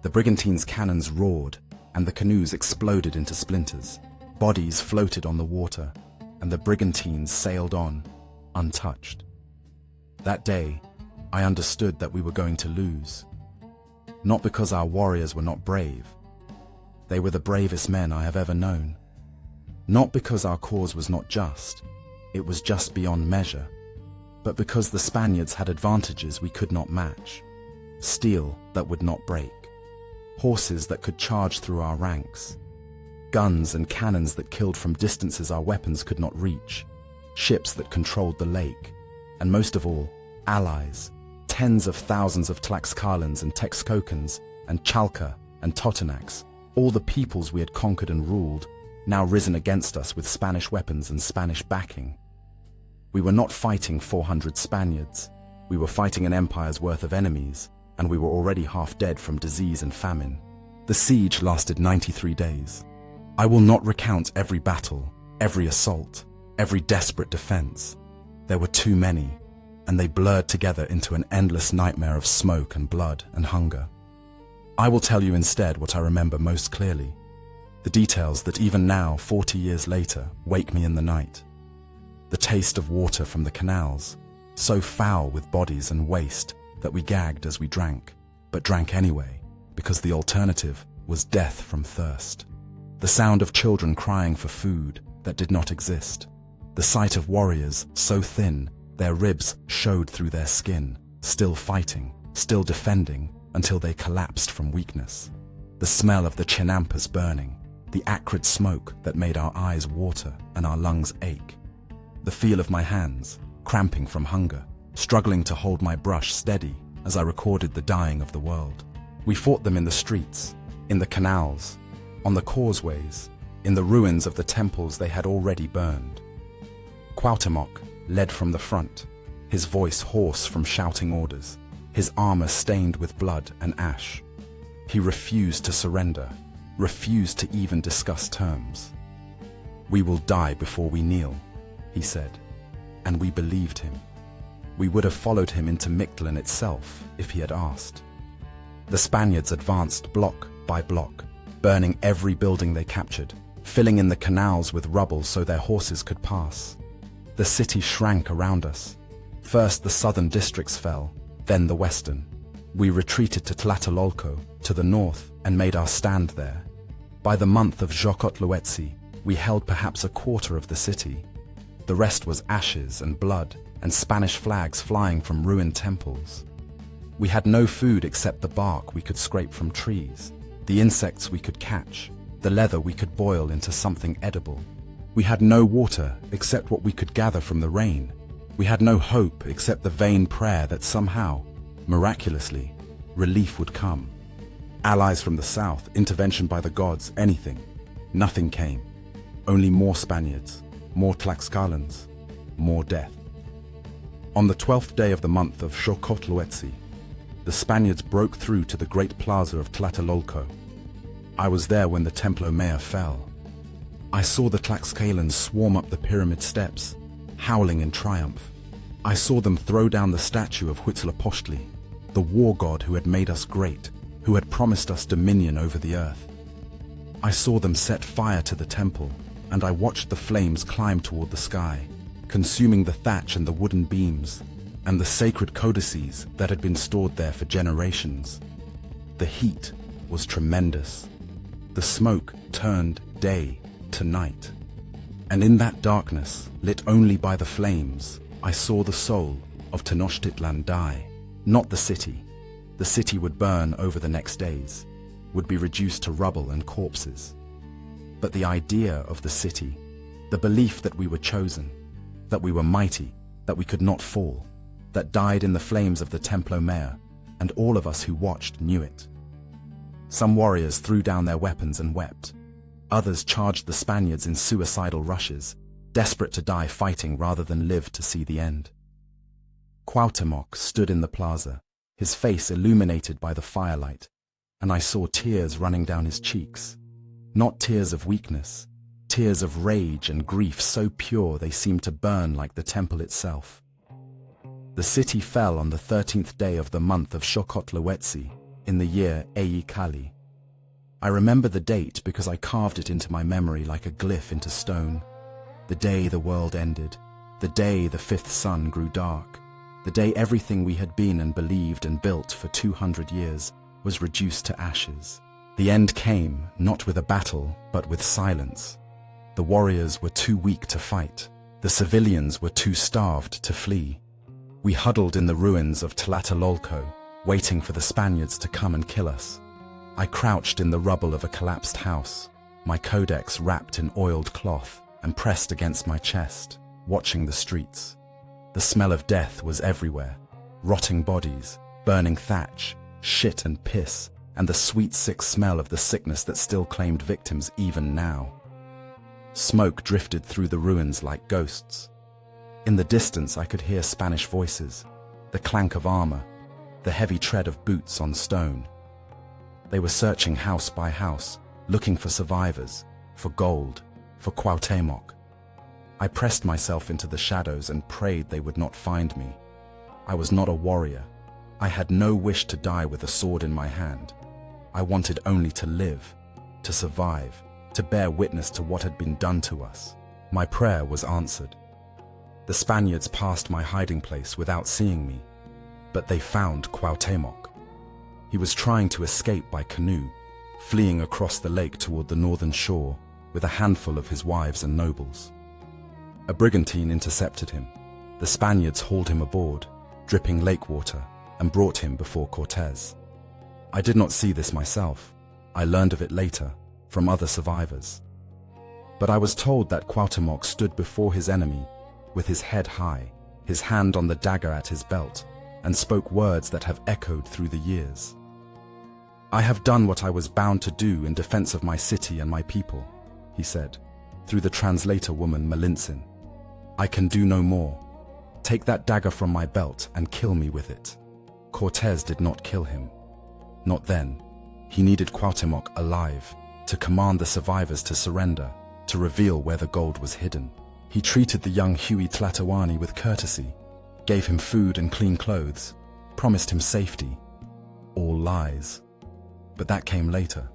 The brigantines' cannons roared, and the canoes exploded into splinters. Bodies floated on the water, and the brigantines sailed on, untouched. That day, I understood that we were going to lose. Not because our warriors were not brave. They were the bravest men I have ever known. Not because our cause was not just, it was just beyond measure, but because the Spaniards had advantages we could not match. Steel that would not break, horses that could charge through our ranks, guns and cannons that killed from distances our weapons could not reach, ships that controlled the lake, and most of all, allies, tens of thousands of Tlaxcalans and Texcocans and Chalca and Totonacs, all the peoples we had conquered and ruled, now risen against us with Spanish weapons and Spanish backing. We were not fighting 400 Spaniards. We were fighting an empire's worth of enemies, and we were already half dead from disease and famine. The siege lasted 93 days. I will not recount every battle, every assault, every desperate defense. There were too many, and they blurred together into an endless nightmare of smoke and blood and hunger. I will tell you instead what I remember most clearly, the details that even now, 40 years later, wake me in the night. The taste of water from the canals, so foul with bodies and waste that we gagged as we drank, but drank anyway, because the alternative was death from thirst. The sound of children crying for food that did not exist. The sight of warriors so thin, their ribs showed through their skin, still fighting, still defending, until they collapsed from weakness. The smell of the chinampas burning, the acrid smoke that made our eyes water and our lungs ache. The feel of my hands, cramping from hunger, struggling to hold my brush steady as I recorded the dying of the world. We fought them in the streets, in the canals, on the causeways, in the ruins of the temples they had already burned. Cuauhtémoc led from the front, his voice hoarse from shouting orders, his armor stained with blood and ash. He refused to surrender, refused to even discuss terms. "We will die before we kneel," he said, and we believed him. We would have followed him into Mictlan itself if he had asked. The Spaniards advanced block by block, burning every building they captured, filling in the canals with rubble so their horses could pass. The city shrank around us. First the southern districts fell, then the western. We retreated to Tlatelolco, to the north, and made our stand there. By the month of Xocotluetzi, we held perhaps a quarter of the city. The rest was ashes and blood, and Spanish flags flying from ruined temples. We had no food except the bark we could scrape from trees, the insects we could catch, the leather we could boil into something edible. We had no water except what we could gather from the rain. We had no hope except the vain prayer that somehow, miraculously, relief would come. Allies from the south, intervention by the gods, anything. Nothing came. Only more Spaniards, more Tlaxcalans, more death. On the 12th day of the month of Xocotluetzi, the Spaniards broke through to the great plaza of Tlatelolco. I was there when the Templo Mayor fell. I saw the Tlaxcalans swarm up the pyramid steps, howling in triumph. I saw them throw down the statue of Huitzilopochtli, the war god who had made us great, who had promised us dominion over the earth. I saw them set fire to the temple, and I watched the flames climb toward the sky, consuming the thatch and the wooden beams, and the sacred codices that had been stored there for generations. The heat was tremendous. The smoke turned day to night. And in that darkness, lit only by the flames, I saw the soul of Tenochtitlan die. Not the city. The city would burn over the next days, would be reduced to rubble and corpses. But the idea of the city, the belief that we were chosen, that we were mighty, that we could not fall, that died in the flames of the Templo Mayor, and all of us who watched knew it. Some warriors threw down their weapons and wept. Others charged the Spaniards in suicidal rushes, desperate to die fighting rather than live to see the end. Cuauhtémoc stood in the plaza, his face illuminated by the firelight, and I saw tears running down his cheeks. Not tears of weakness, tears of rage and grief so pure they seemed to burn like the temple itself. The city fell on the 13th day of the month of Xocotlawetzi in the year Eyi Kali. I remember the date because I carved it into my memory like a glyph into stone. The day the world ended, the day the fifth sun grew dark, the day everything we had been and believed and built for 200 years was reduced to ashes. The end came, not with a battle, but with silence. The warriors were too weak to fight. The civilians were too starved to flee. We huddled in the ruins of Tlatelolco, waiting for the Spaniards to come and kill us. I crouched in the rubble of a collapsed house, my codex wrapped in oiled cloth and pressed against my chest, watching the streets. The smell of death was everywhere, rotting bodies, burning thatch, shit and piss, and the sweet sick smell of the sickness that still claimed victims even now. Smoke drifted through the ruins like ghosts. In the distance I could hear Spanish voices, the clank of armor, the heavy tread of boots on stone. They were searching house by house, looking for survivors, for gold, for Cuauhtémoc. I pressed myself into the shadows and prayed they would not find me. I was not a warrior. I had no wish to die with a sword in my hand. I wanted only to live, to survive, to bear witness to what had been done to us. My prayer was answered. The Spaniards passed my hiding place without seeing me, but they found Cuauhtémoc. He was trying to escape by canoe, fleeing across the lake toward the northern shore with a handful of his wives and nobles. A brigantine intercepted him. The Spaniards hauled him aboard, dripping lake water, and brought him before Cortés. I did not see this myself. I learned of it later, from other survivors. But I was told that Cuauhtémoc stood before his enemy with his head high, his hand on the dagger at his belt, and spoke words that have echoed through the years. "I have done what I was bound to do in defense of my city and my people," he said, through the translator woman Malintzin. "I can do no more. Take that dagger from my belt and kill me with it." Cortés did not kill him. Not then. He needed Cuauhtémoc alive, to command the survivors to surrender, to reveal where the gold was hidden. He treated the young Huey Tlatoani with courtesy, gave him food and clean clothes, promised him safety. All lies. But that came later.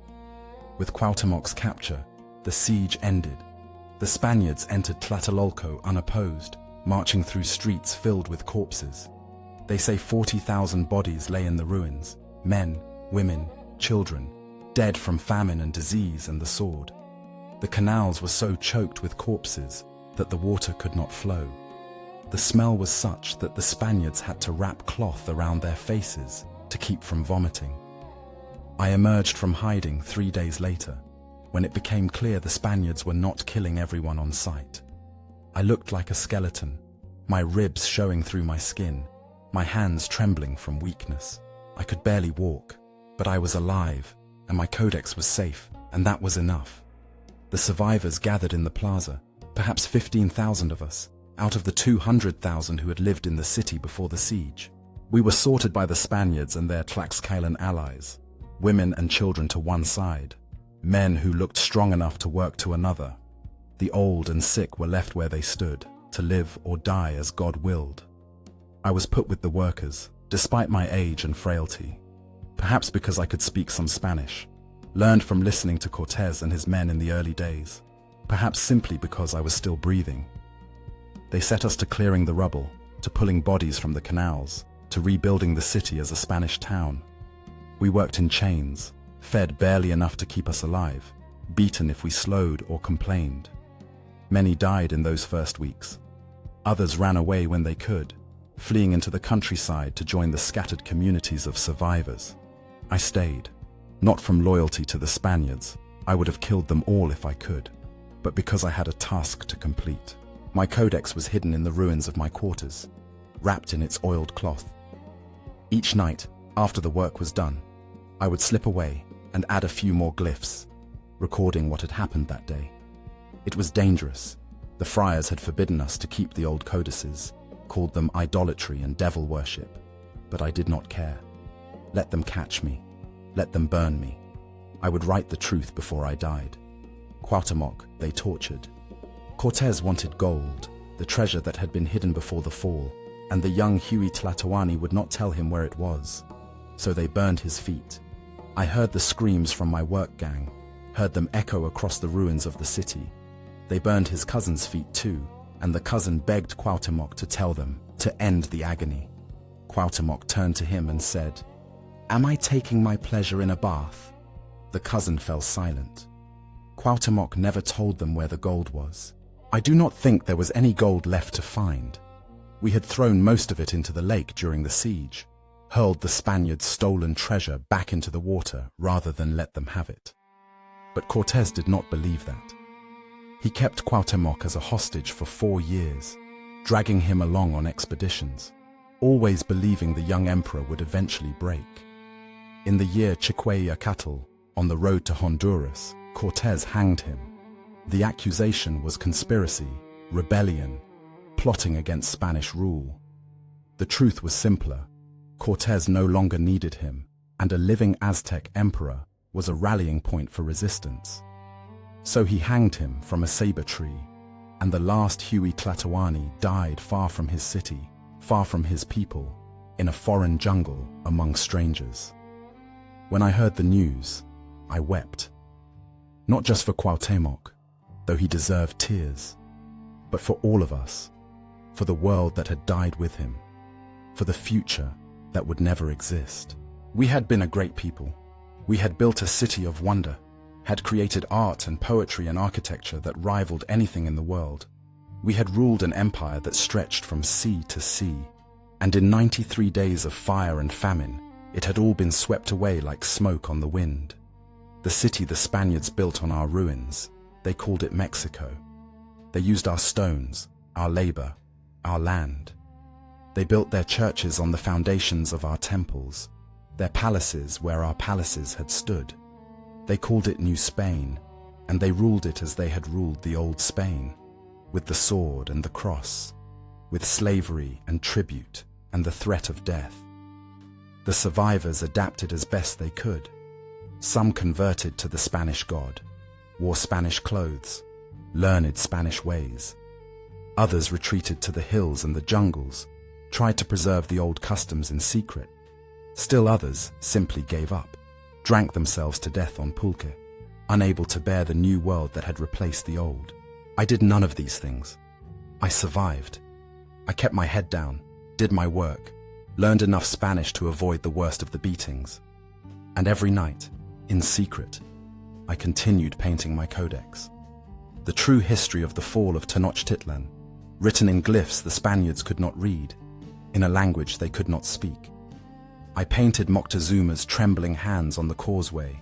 With Cuauhtémoc's capture, the siege ended. The Spaniards entered Tlatelolco unopposed, marching through streets filled with corpses. They say 40,000 bodies lay in the ruins, men, women, children, dead from famine and disease and the sword. The canals were so choked with corpses that the water could not flow. The smell was such that the Spaniards had to wrap cloth around their faces to keep from vomiting. I emerged from hiding 3 days later, when it became clear the Spaniards were not killing everyone on sight. I looked like a skeleton, my ribs showing through my skin, my hands trembling from weakness. I could barely walk, but I was alive, and my codex was safe, and that was enough. The survivors gathered in the plaza, perhaps 15,000 of us, out of the 200,000 who had lived in the city before the siege. We were sorted by the Spaniards and their Tlaxcalan allies, women and children to one side, men who looked strong enough to work to another. The old and sick were left where they stood, to live or die as God willed. I was put with the workers, despite my age and frailty, perhaps because I could speak some Spanish, learned from listening to Cortés and his men in the early days, perhaps simply because I was still breathing. They set us to clearing the rubble, to pulling bodies from the canals, to rebuilding the city as a Spanish town. We worked in chains, fed barely enough to keep us alive, beaten if we slowed or complained. Many died in those first weeks. Others ran away when they could, fleeing into the countryside to join the scattered communities of survivors. I stayed, not from loyalty to the Spaniards. I would have killed them all if I could, but because I had a task to complete. My codex was hidden in the ruins of my quarters, wrapped in its oiled cloth. Each night, after the work was done, I would slip away and add a few more glyphs, recording what had happened that day. It was dangerous. The friars had forbidden us to keep the old codices, called them idolatry and devil worship, but I did not care. Let them catch me. Let them burn me. I would write the truth before I died. Cuauhtémoc they tortured. Cortés wanted gold, the treasure that had been hidden before the fall, and the young Huey Tlatoani would not tell him where it was. So they burned his feet. I heard the screams from my work gang, heard them echo across the ruins of the city. They burned his cousin's feet too, and the cousin begged Cuauhtémoc to tell them, to end the agony. Cuauhtémoc turned to him and said, "Am I taking my pleasure in a bath?" The cousin fell silent. Cuauhtémoc never told them where the gold was. I do not think there was any gold left to find. We had thrown most of it into the lake during the siege, hurled the Spaniards' stolen treasure back into the water rather than let them have it. But Cortés did not believe that. He kept Cuauhtémoc as a hostage for 4 years, dragging him along on expeditions, always believing the young emperor would eventually break. In the year Toxcatl, on the road to Honduras, Cortés hanged him. The accusation was conspiracy, rebellion, plotting against Spanish rule. The truth was simpler. Cortés no longer needed him, and a living Aztec emperor was a rallying point for resistance. So he hanged him from a saber tree, and the last Huey Tlatoani died far from his city, far from his people, in a foreign jungle among strangers. When I heard the news, I wept. Not just for Cuauhtémoc, though he deserved tears, but for all of us, for the world that had died with him, for the future that would never exist. We had been a great people. We had built a city of wonder, had created art and poetry and architecture that rivaled anything in the world. We had ruled an empire that stretched from sea to sea, and in 93 days of fire and famine, it had all been swept away like smoke on the wind. The city the Spaniards built on our ruins, they called it Mexico. They used our stones, our labor, our land. They built their churches on the foundations of our temples, their palaces where our palaces had stood. They called it New Spain, and they ruled it as they had ruled the old Spain, with the sword and the cross, with slavery and tribute and the threat of death. The survivors adapted as best they could. Some converted to the Spanish god, wore Spanish clothes, learned Spanish ways. Others retreated to the hills and the jungles, tried to preserve the old customs in secret. Still others simply gave up, drank themselves to death on pulque, unable to bear the new world that had replaced the old. I did none of these things. I survived. I kept my head down, did my work, learned enough Spanish to avoid the worst of the beatings. And every night, in secret, I continued painting my codex. The true history of the fall of Tenochtitlan, written in glyphs the Spaniards could not read, in a language they could not speak. I painted Moctezuma's trembling hands on the Causeway,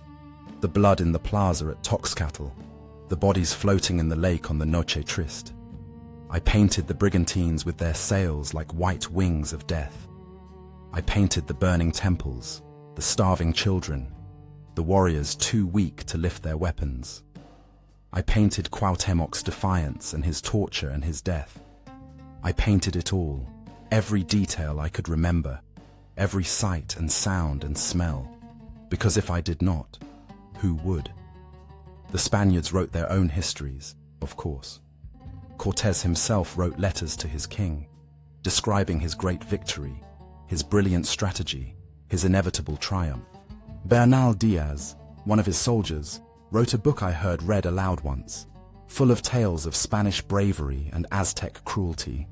the blood in the plaza at Toxcatl, the bodies floating in the lake on the Noche Triste. I painted the brigantines with their sails like white wings of death. I painted the burning temples, the starving children, the warriors too weak to lift their weapons. I painted Cuauhtémoc's defiance and his torture and his death. I painted it all, every detail I could remember, every sight and sound and smell, because if I did not, who would? The Spaniards wrote their own histories, of course. Cortés himself wrote letters to his king, describing his great victory, his brilliant strategy, his inevitable triumph. Bernal Diaz, one of his soldiers, wrote a book I heard read aloud once, full of tales of Spanish bravery and Aztec cruelty.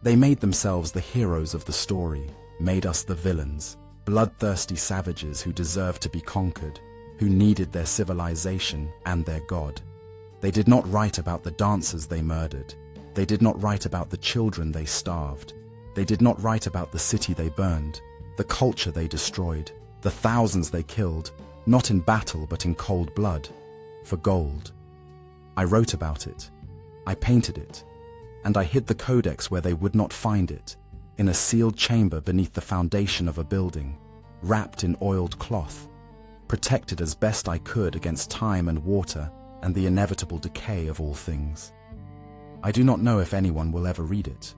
They made themselves the heroes of the story, made us the villains, bloodthirsty savages who deserved to be conquered, who needed their civilization and their god. They did not write about the dancers they murdered. They did not write about the children they starved. They did not write about the city they burned, the culture they destroyed, the thousands they killed, not in battle but in cold blood, for gold. I wrote about it, I painted it, and I hid the codex where they would not find it, in a sealed chamber beneath the foundation of a building, wrapped in oiled cloth, protected as best I could against time and water and the inevitable decay of all things. I do not know if anyone will ever read it.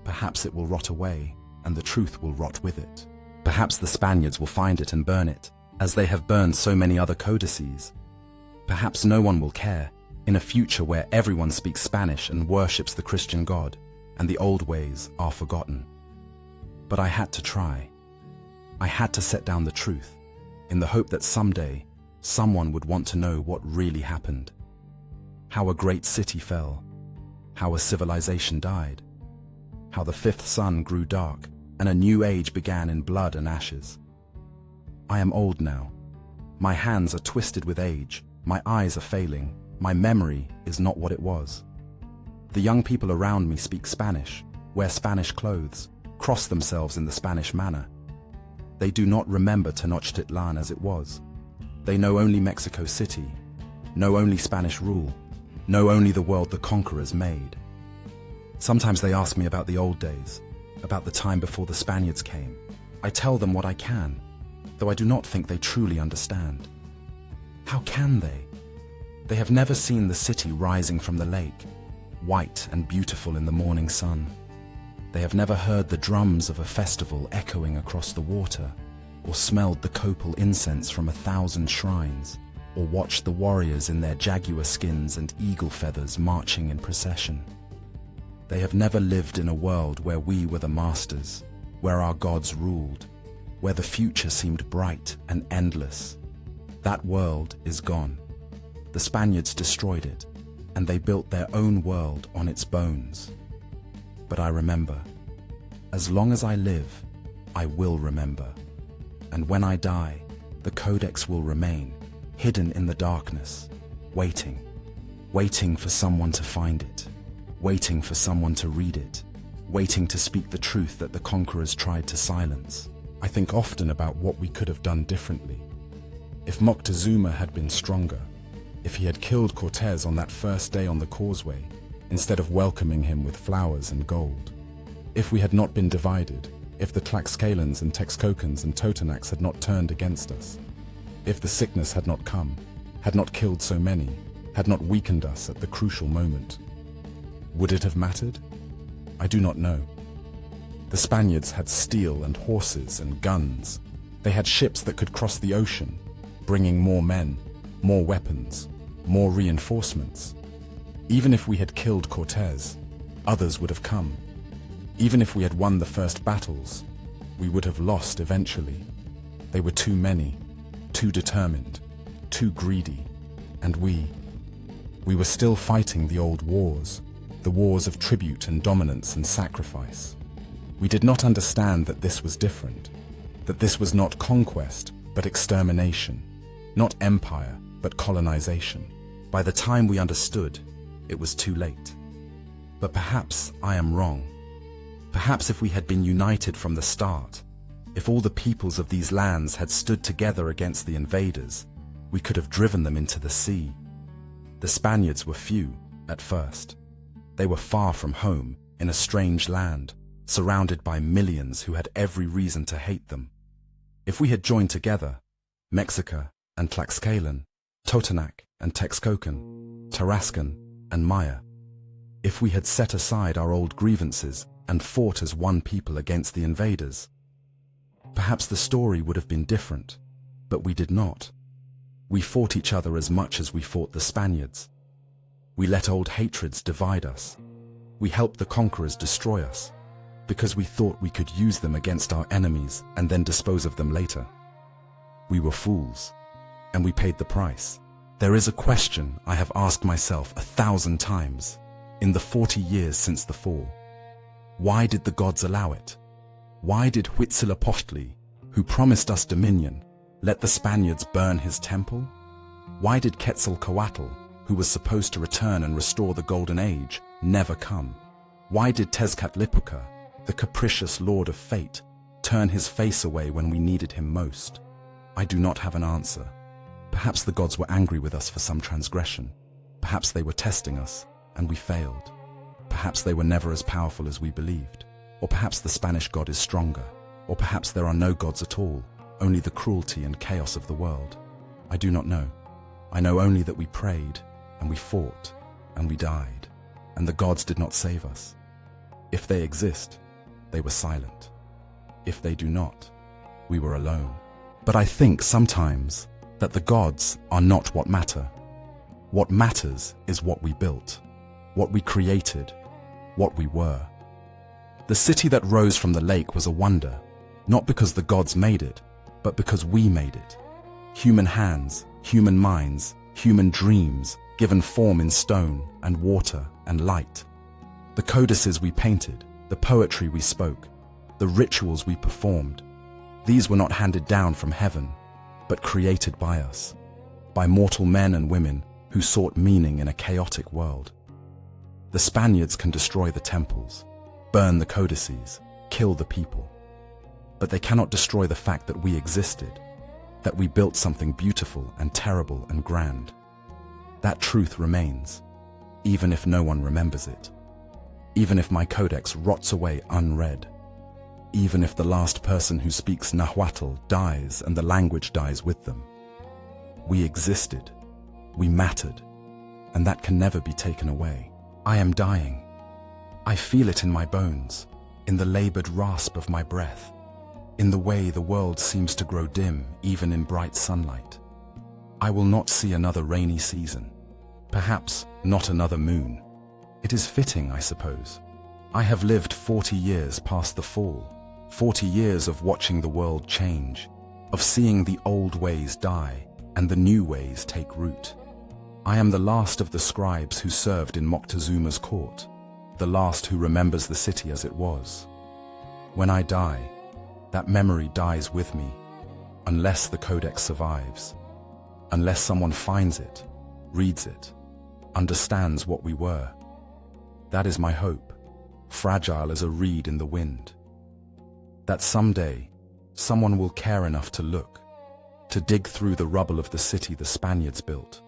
Perhaps it will rot away, and the truth will rot with it. Perhaps the Spaniards will find it and burn it, as they have burned so many other codices. Perhaps no one will care in a future where everyone speaks Spanish and worships the Christian God, and the old ways are forgotten. But I had to try. I had to set down the truth, in the hope that someday someone would want to know what really happened. How a great city fell, how a civilization died, how the fifth sun grew dark and a new age began in blood and ashes. I am old now. My hands are twisted with age, my eyes are failing, my memory is not what it was. The young people around me speak Spanish, wear Spanish clothes, cross themselves in the Spanish manner. They do not remember Tenochtitlan as it was. They know only Mexico City, know only Spanish rule, know only the world the conquerors made. Sometimes they ask me about the old days, about the time before the Spaniards came. I tell them what I can, though I do not think they truly understand. How can they? They have never seen the city rising from the lake, white and beautiful in the morning sun. They have never heard the drums of a festival echoing across the water, or smelled the copal incense from 1,000 shrines, or watched the warriors in their jaguar skins and eagle feathers marching in procession. They have never lived in a world where we were the masters, where our gods ruled, where the future seemed bright and endless. That world is gone. The Spaniards destroyed it, and they built their own world on its bones. But I remember. As long as I live, I will remember. And when I die, the Codex will remain, hidden in the darkness, waiting for someone to find it, waiting for someone to read it, waiting to speak the truth that the conquerors tried to silence. I think often about what we could have done differently. If Moctezuma had been stronger, if he had killed Cortez on that first day on the Causeway, instead of welcoming him with flowers and gold. If we had not been divided, if the Tlaxcalans and Texcocans and Totonacs had not turned against us, if the sickness had not come, had not killed so many, had not weakened us at the crucial moment, would it have mattered? I do not know. The Spaniards had steel and horses and guns. They had ships that could cross the ocean, bringing more men, more weapons, more reinforcements. Even if we had killed Cortez, others would have come. Even if we had won the first battles, we would have lost eventually. They were too many, too determined, too greedy, and we were still fighting the old wars, the wars of tribute and dominance and sacrifice. We did not understand that this was different, that this was not conquest, but extermination, not empire, but colonization. By the time we understood, it was too late. But perhaps I am wrong. Perhaps if we had been united from the start, if all the peoples of these lands had stood together against the invaders, we could have driven them into the sea. The Spaniards were few at first. They were far from home, in a strange land, surrounded by millions who had every reason to hate them. If we had joined together, Mexica and Tlaxcalan, Totonac and Texcocan, Tarascan and Maya, if we had set aside our old grievances and fought as one people against the invaders, perhaps the story would have been different, but we did not. We fought each other as much as we fought the Spaniards. We let old hatreds divide us. We helped the conquerors destroy us, because we thought we could use them against our enemies and then dispose of them later. We were fools, and we paid the price. There is a question I have asked myself 1,000 times in the 40 years since the fall. Why did the gods allow it? Why did Huitzilopochtli, who promised us dominion, let the Spaniards burn his temple? Why did Quetzalcoatl, who was supposed to return and restore the Golden Age, never come? Why did Tezcatlipoca, the capricious lord of fate, turn his face away when we needed him most? I do not have an answer. Perhaps the gods were angry with us for some transgression. Perhaps they were testing us, and we failed. Perhaps they were never as powerful as we believed. Or perhaps the Spanish god is stronger. Or perhaps there are no gods at all, only the cruelty and chaos of the world. I do not know. I know only that we prayed, and we fought, and we died, and the gods did not save us. If they exist, they were silent. If they do not, we were alone. But I think sometimes that the gods are not what matter. What matters is what we built, what we created, what we were. The city that rose from the lake was a wonder, not because the gods made it, but because we made it. Human hands, human minds, human dreams, given form in stone and water and light. The codices we painted, the poetry we spoke, the rituals we performed, these were not handed down from heaven, but created by us, by mortal men and women who sought meaning in a chaotic world. The Spaniards can destroy the temples, burn the codices, kill the people, but they cannot destroy the fact that we existed, that we built something beautiful and terrible and grand. That truth remains, even if no one remembers it, even if my codex rots away unread, even if the last person who speaks Nahuatl dies and the language dies with them. We existed, we mattered, and that can never be taken away. I am dying. I feel it in my bones, in the labored rasp of my breath, in the way the world seems to grow dim even in bright sunlight. I will not see another rainy season, perhaps not another moon. It is fitting, I suppose. I have lived 40 years past the fall, 40 years of watching the world change, of seeing the old ways die and the new ways take root. I am the last of the scribes who served in Moctezuma's court, the last who remembers the city as it was. When I die, that memory dies with me, unless the codex survives, unless someone finds it, reads it, understands what we were. That is my hope, fragile as a reed in the wind. That someday, someone will care enough to look, to dig through the rubble of the city the Spaniards built,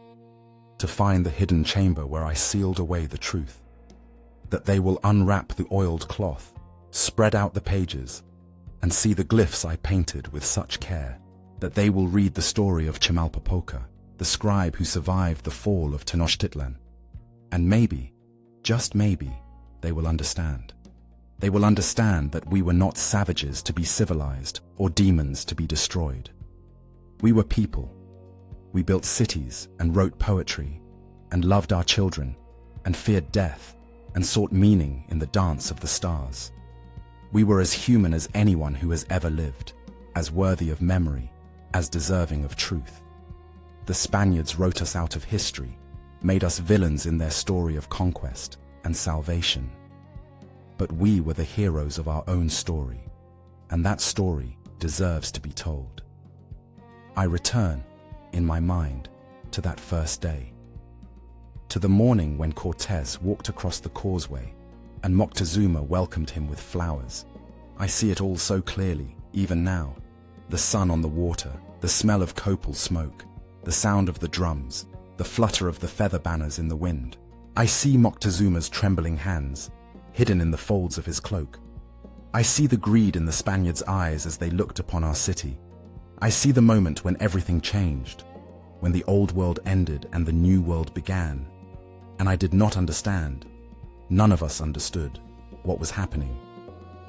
to find the hidden chamber where I sealed away the truth. That they will unwrap the oiled cloth, spread out the pages, and see the glyphs I painted with such care. That they will read the story of Chimalpopoca, the scribe who survived the fall of Tenochtitlan. And maybe, just maybe, they will understand. They will understand that we were not savages to be civilized or demons to be destroyed. We were people. We built cities and wrote poetry and loved our children and feared death and sought meaning in the dance of the stars. We were as human as anyone who has ever lived, as worthy of memory, as deserving of truth. The Spaniards wrote us out of history, made us villains in their story of conquest and salvation. But we were the heroes of our own story, and that story deserves to be told. I return, in my mind, to that first day. To the morning when Cortés walked across the Causeway, and Moctezuma welcomed him with flowers. I see it all so clearly, even now. The sun on the water, the smell of copal smoke, the sound of the drums, the flutter of the feather banners in the wind. I see Moctezuma's trembling hands, hidden in the folds of his cloak. I see the greed in the Spaniards' eyes as they looked upon our city. I see the moment when everything changed, when the old world ended and the new world began. And I did not understand. None of us understood what was happening.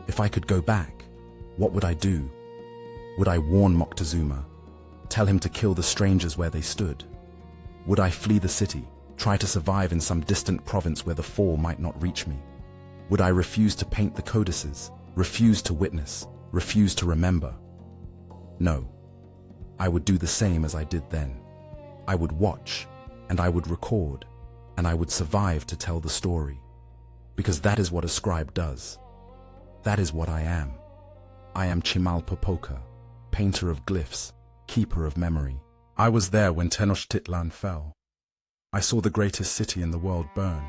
If I could go back, what would I do? Would I warn Moctezuma, tell him to kill the strangers where they stood? Would I flee the city, try to survive in some distant province where the fall might not reach me? Would I refuse to paint the codices, refuse to witness, refuse to remember? No. I would do the same as I did then. I would watch, and I would record, and I would survive to tell the story. Because that is what a scribe does. That is what I am. I am Chimalpopoca, painter of glyphs, keeper of memory. I was there when Tenochtitlan fell. I saw the greatest city in the world burn.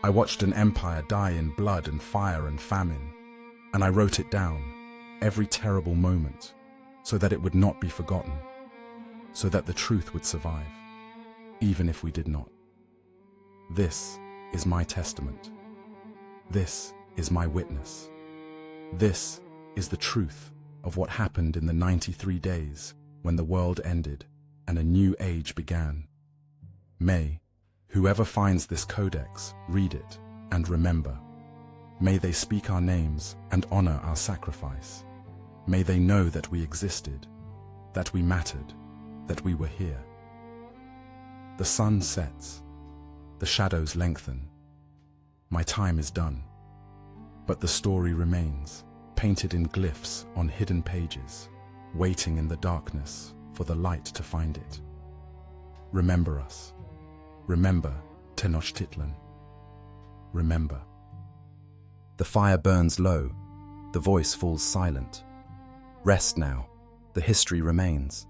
I watched an empire die in blood and fire and famine, and I wrote it down, every terrible moment, so that it would not be forgotten, so that the truth would survive, even if we did not. This is my testament. This is my witness. This is the truth of what happened in the 93 days when the world ended and a new age began. May whoever finds this codex read it and remember. May they speak our names and honor our sacrifice. May they know that we existed, that we mattered, that we were here. The sun sets, the shadows lengthen. My time is done, but the story remains, painted in glyphs on hidden pages, waiting in the darkness for the light to find it. Remember us. Remember Tenochtitlan. Remember. The fire burns low, the voice falls silent. Rest now, the history remains.